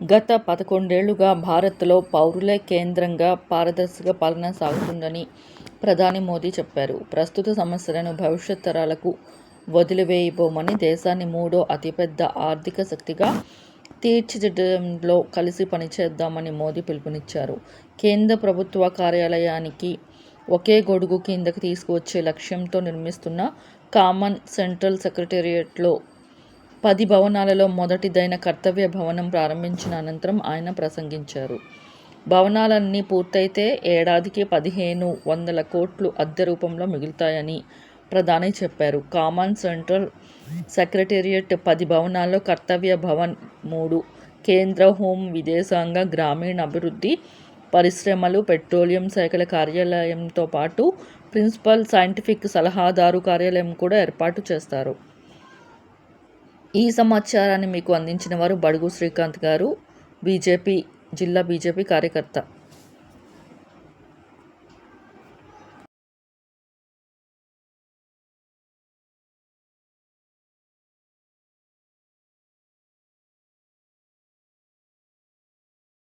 గత 11 ఏళ్లుగా భారత్లో పౌరులే కేంద్రంగా పారదర్శక పాలన సాగుతుందని ప్రధాని మోదీ చెప్పారు. ప్రస్తుత సమస్యలను భవిష్యత్ తరాలకు వదిలివేయబోమని, దేశాన్ని మూడో అతిపెద్ద ఆర్థిక శక్తిగా తీర్చిదిద్దడంలో కలిసి పనిచేద్దామని మోదీ పిలుపునిచ్చారు. కేంద్ర ప్రభుత్వ కార్యాలయానికి ఒకే గొడుగు కిందకి తీసుకువచ్చే లక్ష్యంతో నిర్మిస్తున్న కామన్ సెంట్రల్ సెక్రటేరియట్లో 10 భవనాలలో మొదటిదైన కర్తవ్య భవనం ప్రారంభించిన అనంతరం ఆయన ప్రసంగించారు. భవనాలన్నీ పూర్తయితే ఏడాదికి 1500 కోట్లు అద్దె రూపంలో మిగులుతాయని ప్రధాని చెప్పారు. కామన్ సెంట్రల్ సెక్రటేరియట్ 10 భవనాల్లో కర్తవ్య భవన్ 3 కేంద్ర హోం, విదేశాంగ, గ్రామీణాభివృద్ధి, పరిశ్రమలు, పెట్రోలియం శాఖల కార్యాలయంతో పాటు ప్రిన్సిపల్ సైంటిఫిక్ సలహాదారు కార్యాలయం కూడా ఏర్పాటు చేస్తారు. ఈ సమాచారాన్ని మీకు అందించిన వారు బడుగు శ్రీకాంత్ గారు, జిల్లా బీజేపీ కార్యకర్త.